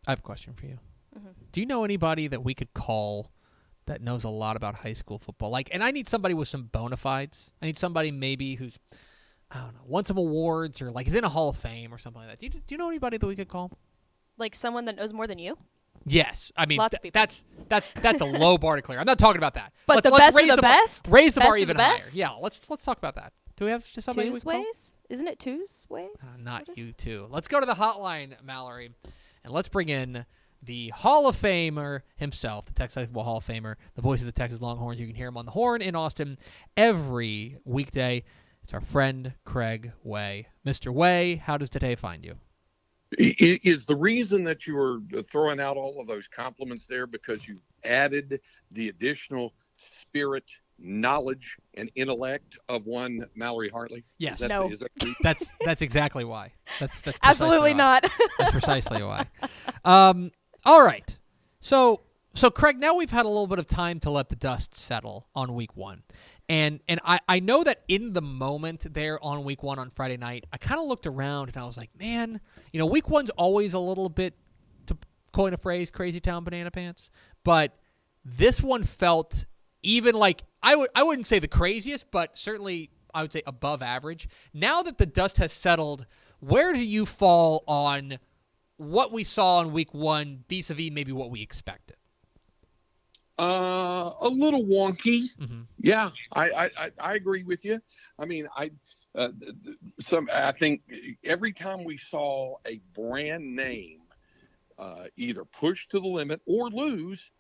I have a question for you. Mm-hmm. Do you know anybody that we could call that knows a lot about high school football? And I need somebody with some bona fides. I need somebody maybe who's, I don't know, won some awards or is in a Hall of Fame or something like that. Do you know anybody that we could call? Like someone that knows more than you? Yes, I mean Lots of people. that's a low bar to clear. I'm not talking about that. But let's the best raise of the best? Raise the Best bar of even the higher. best? Yeah, let's talk about that. Do we have somebody we can call? TUESWAYs? Isn't it TUESWAYs? Not you too. Let's go to the hotline, Mallory, and let's bring in the Hall of Famer himself, the Texas Football Hall of Famer, the voice of the Texas Longhorns. You can hear him on the horn in Austin every weekday. It's our friend Craig Way. Mr. Way, how does today find you? Is the reason that you were throwing out all of those compliments there because you added the additional spirit, knowledge, and intellect of one Mallory Hartley? Yes. No. That's exactly why. That's Absolutely not. That's precisely why. All right. So Craig, now we've had a little bit of time to let the dust settle on week one. And I know that in the moment there on week one on Friday night, I kind of looked around and I was like, man, week one's always a little bit, to coin a phrase, crazy town banana pants. But this one felt even I wouldn't say the craziest, but certainly I would say above average. Now that the dust has settled, where do you fall on what we saw in week one vis-a-vis maybe what we expected? A little wonky. Mm-hmm. Yeah, I agree with you. I mean, I think every time we saw a brand name either push to the limit or lose,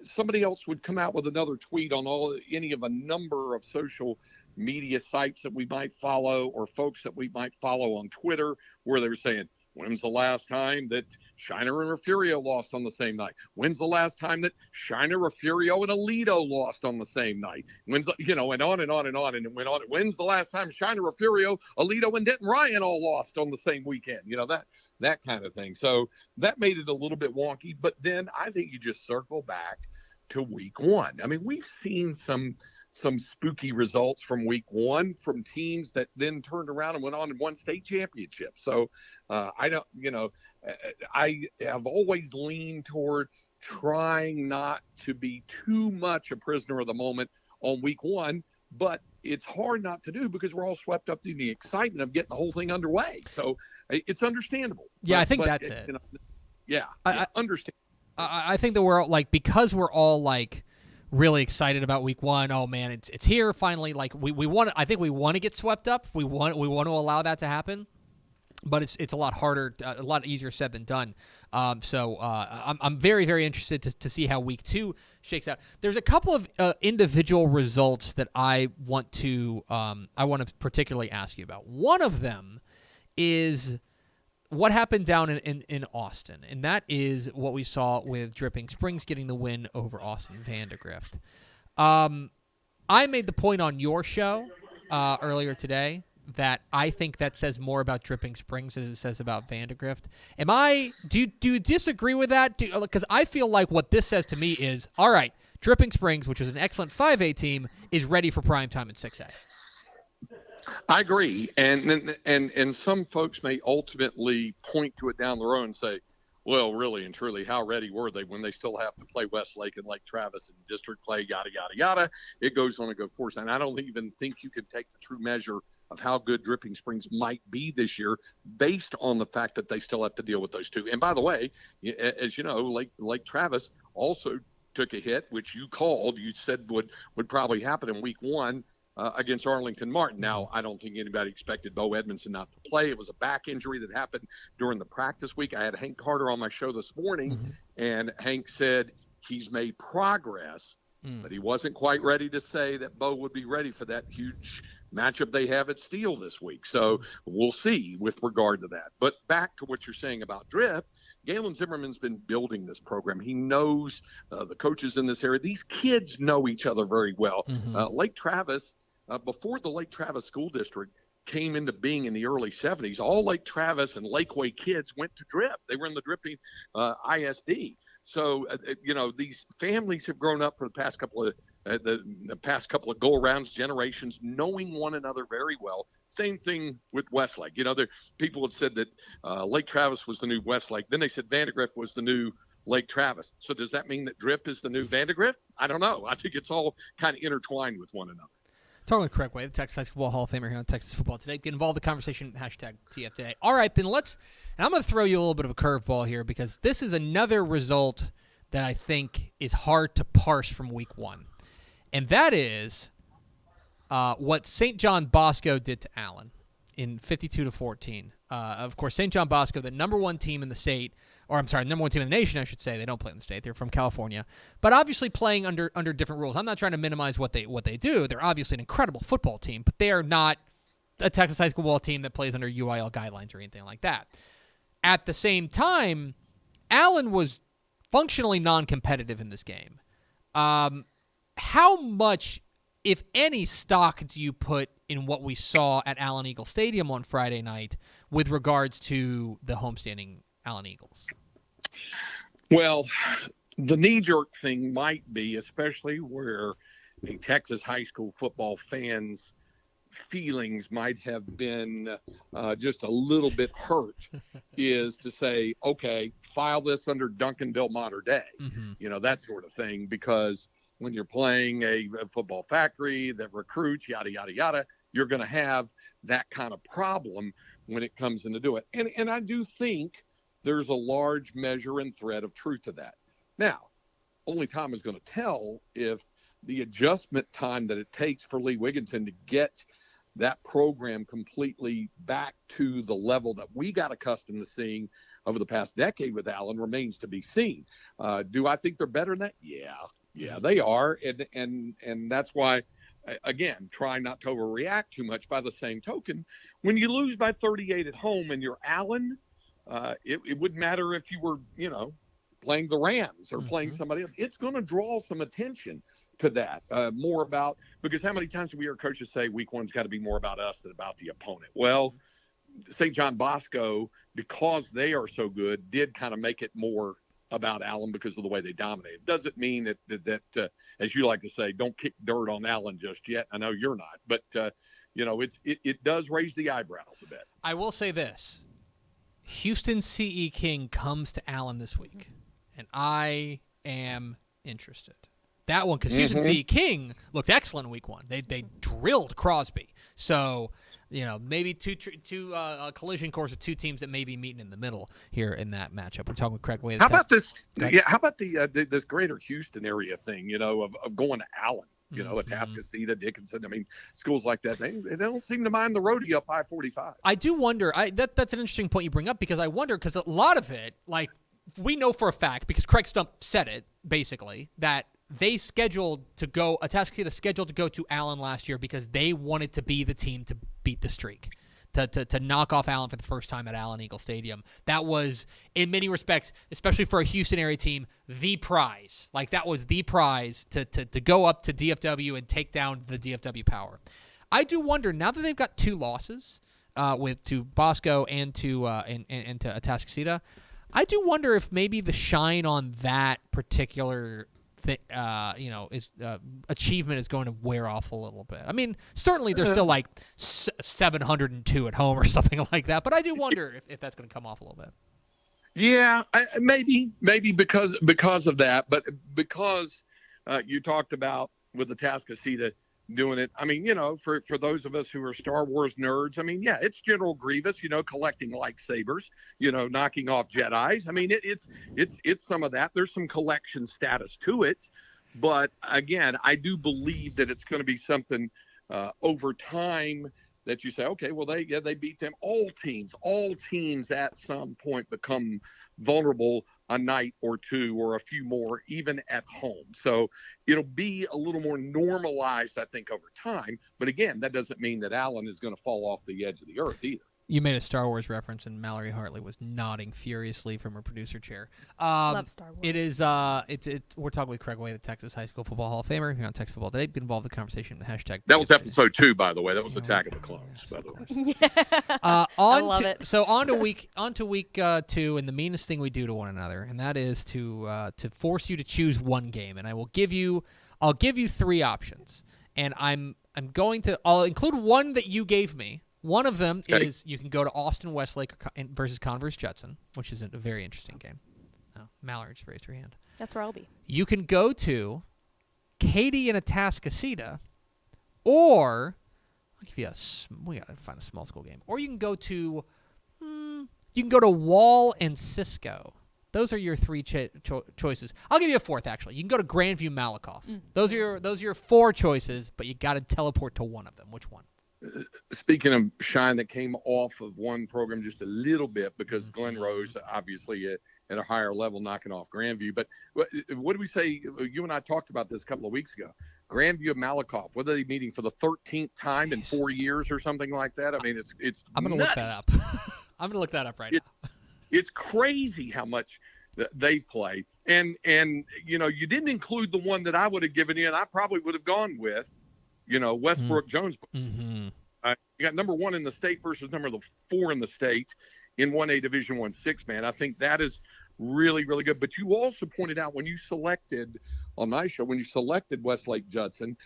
somebody else would come out with another tweet on any of a number of social media sites that we might follow or folks that we might follow on Twitter where they're saying, when's the last time that Shiner and Refugio lost on the same night? When's the last time that Shiner, Refugio, and Alito lost on the same night? And on and on and on. And it went on. When's the last time Shiner, Refugio, Alito, and Denton Ryan all lost on the same weekend? That kind of thing. So that made it a little bit wonky. But then I think you just circle back to week one. I mean, we've seen some spooky results from week one from teams that then turned around and went on and won state championships. So I have always leaned toward trying not to be too much a prisoner of the moment on week one, but it's hard not to do because we're all swept up in the excitement of getting the whole thing underway. So it's understandable. Yeah, I think that's it. I understand. I think that we're because we're all really excited about week one. Oh man, it's here finally. We want. I think we want to get swept up. We want to allow that to happen, but it's a lot harder, a lot easier said than done. So I'm very, very interested to see how week two shakes out. There's a couple of individual results that I want to particularly ask you about. One of them is what happened down in Austin, and that is what we saw with Dripping Springs getting the win over Austin Vandegrift. I made the point on your show earlier today that I think that says more about Dripping Springs as it says about Vandegrift. Do you disagree with that? Because I feel like what this says to me is, all right, Dripping Springs, which is an excellent 5A team, is ready for primetime in 6A. I agree, and some folks may ultimately point to it down the road and say, well, really and truly, how ready were they when they still have to play Westlake and Lake Travis and district play, yada, yada, yada. It goes on to go forth. And I don't even think you can take the true measure of how good Dripping Springs might be this year based on the fact that they still have to deal with those two. And by the way, as you know, Lake Travis also took a hit, which you said would probably happen in week one. Against Arlington Martin. Now, I don't think anybody expected Bo Edmondson not to play. It was a back injury that happened during the practice week. I had Hank Carter on my show this morning, and Hank said he's made progress, but he wasn't quite ready to say that Bo would be ready for that huge matchup they have at Steele this week. So we'll see with regard to that. But back to what you're saying about Drip, Galen Zimmerman's been building this program. He knows the coaches in this area. These kids know each other very well. Lake Travis, before the Lake Travis School District came into being in the early 70s, all Lake Travis and Lakeway kids went to Drip. They were in the Dripping ISD. So, these families have grown up for the past couple of the past couple of go-arounds, generations, knowing one another very well. Same thing with Westlake. People had said that Lake Travis was the new Westlake. Then they said Vandegrift was the new Lake Travis. So does that mean that Drip is the new Vandegrift? I don't know. I think it's all kind of intertwined with one another. Talking the correct way, the Texas High School Hall of Famer here on Texas Football Today. Get involved in the conversation, hashtag TF Today. All right, then and I'm going to throw you a little bit of a curveball here because this is another result that I think is hard to parse from week one. And that is what St. John Bosco did to Allen in 52-14. Of course, St. John Bosco, the number one team in the state, or I'm sorry, number one team in the nation, I should say. They don't play in the state. They're from California. But obviously playing under different rules. I'm not trying to minimize what they do. They're obviously an incredible football team, but they are not a Texas high school football team that plays under UIL guidelines or anything like that. At the same time, Allen was functionally non-competitive in this game. How much, if any, stock do you put in what we saw at Allen Eagle Stadium on Friday night with regards to the homestanding Allen Eagles? Well, the knee-jerk thing might be, especially where a Texas high school football fan's feelings might have been just a little bit hurt, is to say, okay, file this under Duncanville Mater Dei, that sort of thing, because when you're playing a football factory that recruits, yada, yada, yada, you're going to have that kind of problem when it comes into do it. And I do think there's a large measure and thread of truth to that. Now, only time is going to tell if the adjustment time that it takes for Lee Wigginton to get that program completely back to the level that we got accustomed to seeing over the past decade with Allen remains to be seen. Do I think they're better than that? Yeah, they are. And that's why, again, try not to overreact too much. By the same token, when you lose by 38 at home and you're Allen, it wouldn't matter if you were, playing the Rams or playing somebody else. It's going to draw some attention to that, more about, because how many times do we hear coaches say week one's got to be more about us than about the opponent? Well, St. John Bosco, because they are so good, did kind of make it more about Allen because of the way they dominated. Doesn't mean that as you like to say, don't kick dirt on Allen just yet. I know you're not, but it does raise the eyebrows a bit. I will say this: Houston C.E. King comes to Allen this week, and I am interested. That one, because Houston C.E. King looked excellent in week one. They drilled Crosby. So, maybe two collision course of two teams that may be meeting in the middle here in that matchup. We're talking with Craig Way. How about this? Yeah, how about this greater Houston area thing? Of going to Allen. Atascocita, Dickinson. I mean, schools like that, they don't seem to mind the roadie up I-45. I do wonder. That's an interesting point you bring up, because I wonder, because a lot of it, like, we know for a fact, because Craig Stump said it basically, that they Atascocita scheduled to go to Allen last year because they wanted to be the team to beat the streak, to knock off Allen for the first time at Allen Eagle Stadium. That was, in many respects, especially for a Houston area team, the prize. Like, that was the prize to go up to DFW and take down the DFW power. I do wonder, now that they've got two losses to Bosco and to Atascocita, I do wonder if maybe the shine on that particular achievement is going to wear off a little bit. I mean, certainly they're still like 702 at home or something like that, but I do wonder if that's going to come off a little bit. Yeah, maybe because of that, but because you talked about with the Atascocita doing it. I mean, for those of us who are Star Wars nerds, I mean, yeah, it's General Grievous, collecting lightsabers, knocking off Jedis. I mean, it's some of that. There's some collection status to it, but again, I do believe that it's going to be something over time that you say, okay, well, they beat them. All teams at some point become vulnerable a night or two or a few more, even at home. So it'll be a little more normalized, I think, over time. But again, that doesn't mean that Allen is going to fall off the edge of the earth either. You made a Star Wars reference, and Mallory Hartley was nodding furiously from her producer chair. Love Star Wars. It is. We're talking with Craig Way, the Texas High School Football Hall of Famer, here on Texas Football Today. Get involved in the conversation with the hashtag. That was episode 2, by the way. That was Attack of the Clones, by the way. I love it. So on to week 2, and the meanest thing we do to one another, and that is to force you to choose one game. And I will give you I'll give you 3 options, and I'll include one that you gave me. One of them is you can go to Austin Westlake versus Converse Judson, which is a very interesting game. Oh, Mallory just raised her hand. That's where I'll be. You can go to Katy and Atascocita, or I'll give you we gotta find a small school game. Or you can go to Wall and Cisco. Those are your 3 choices. I'll give you a 4th, actually. You can go to Grandview Malakoff. Those are your 4 choices, but you got to teleport to one of them. Which one? Speaking of shine that came off of one program just a little bit because Glen Rose, obviously at a higher level, knocking off Grandview. But what do we say? You and I talked about this a couple of weeks ago. Grandview of Malakoff. What are they meeting for the 13th time in 4 years or something like that? I mean, it's. I'm going to look that up. I'm going to look that up right now. It's crazy how much they play. And you didn't include the one that I would have given you, and I probably would have gone with, Westbrook Jonesboro. Mm-hmm. You got number 1 in the state versus number 4 in the state in 1A Division 1-6, man. I think that is really, really good. But you also pointed out when you selected on my show, when you selected Westlake Judson,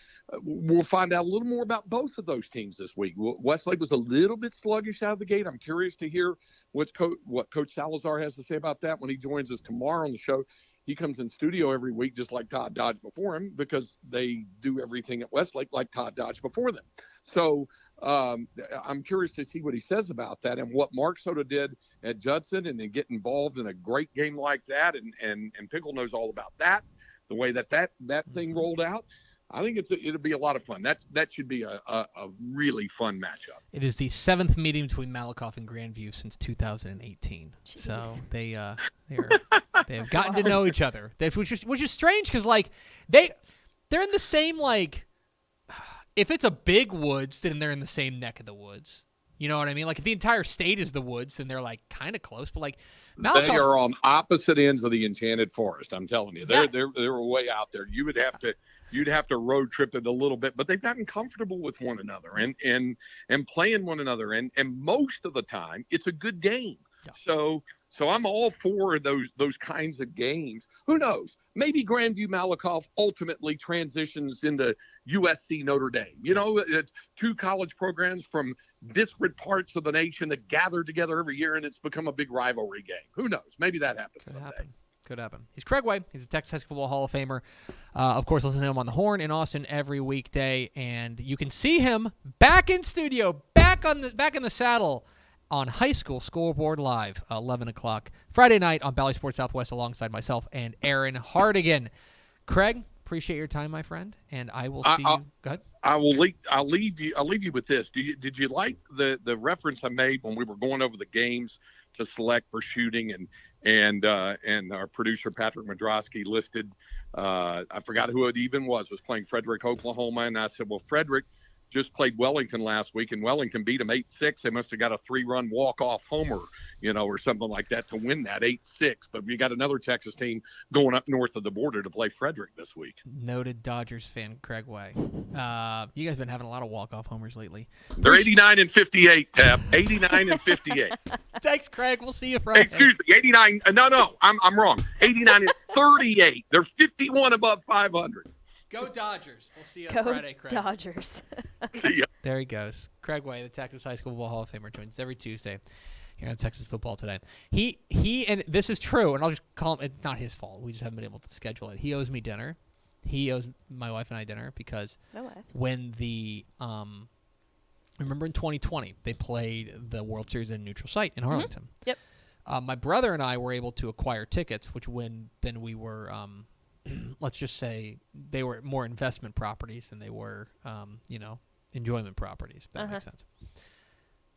we'll find out a little more about both of those teams this week. Westlake was a little bit sluggish out of the gate. I'm curious to hear what Coach Salazar has to say about that when he joins us tomorrow on the show. He comes in studio every week just like Todd Dodge before him because they do everything at Westlake like Todd Dodge before them. So I'm curious to see what he says about that and what Mark Soto did at Judson and then get involved in a great game like that. And Pickle knows all about that, the way that thing rolled out. I think it'll be a lot of fun. That should be a really fun matchup. It is the 7th meeting between Malakoff and Grandview since 2018. Jeez. So they have gotten to know each other, which is strange because they're in the same if it's a big woods, then they're in the same neck of the woods. You know what I mean? Like if the entire state is the woods, then they're kind of close. But Malakoff, they are on opposite ends of the Enchanted Forest. I'm telling you, they're way out there. You'd have to road trip it a little bit, but they've gotten comfortable with one another and playing one another, and most of the time it's a good game. Yeah. So I'm all for those kinds of games. Who knows? Maybe Grandview Malakoff ultimately transitions into USC Notre Dame. It's 2 college programs from disparate parts of the nation that gather together every year, and it's become a big rivalry game. Who knows? Maybe that happens someday. Could happen. He's Craig Way. He's a Texas High School Football Hall of Famer. Of course, listen to him on the Horn in Austin every weekday, and you can see him back in studio, back in the saddle on High School Scoreboard Live, 11 o'clock Friday night on Bally Sports Southwest, alongside myself and Aaron Hardigan. Craig, appreciate your time, my friend, and I will see you. Go ahead. I'll leave you with this. Did you like the reference I made when we were going over the games to select for shooting and our producer Patrick Madrosky listed, I forgot who it even was playing Frederick, Oklahoma, and I said, well, Frederick just played Wellington last week, and Wellington beat them 8-6. They must have got a 3-run walk-off homer, or something like that to win that 8-6. But we got another Texas team going up north of the border to play Frederick this week. Noted Dodgers fan, Craig Way. You guys been having a lot of walk-off homers lately. They're 89 and 58, Tab. 89 and 58. Thanks, Craig. We'll see you Friday. Excuse me, 89. No, I'm wrong. 89 and 38. They're 51 above 500. Go Dodgers. We'll see you on Friday, Craig. Go Dodgers. There he goes. Craig Way, the Texas High School Football Hall of Famer, joins every Tuesday here on Texas Football Today. He and this is true, and I'll just call him, it's not his fault. We just haven't been able to schedule it. He owes me dinner. He owes my wife and I dinner because when remember in 2020, they played the World Series in a neutral site in Arlington. Yep. My brother and I were able to acquire tickets, which then we were let's just say they were more investment properties than they were, enjoyment properties. If that makes sense.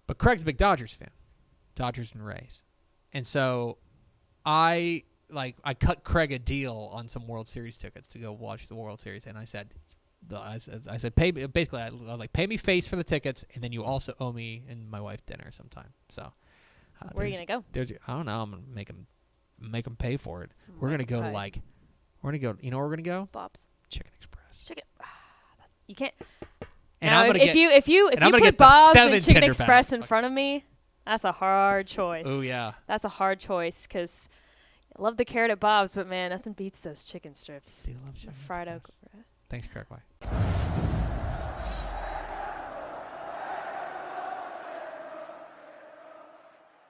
But Craig's a big Dodgers fan, Dodgers and Rays, and so I cut Craig a deal on some World Series tickets to go watch the World Series, and I said, pay me. Basically, I was like, pay me face for the tickets, and then you also owe me and my wife dinner sometime. So, where are you gonna go? I don't know. I'm gonna make them pay for it. We're gonna go to We're going to go, you know where we're going to go? Bob's. Chicken Express. You can't. And now, I'm if you put Bob's and Chicken Express in front of me, that's a hard choice. Oh, yeah. That's a hard choice because I love the carrot at Bob's, but, man, nothing beats those chicken strips. Do you love chicken fried Express? Thanks, Kirkway.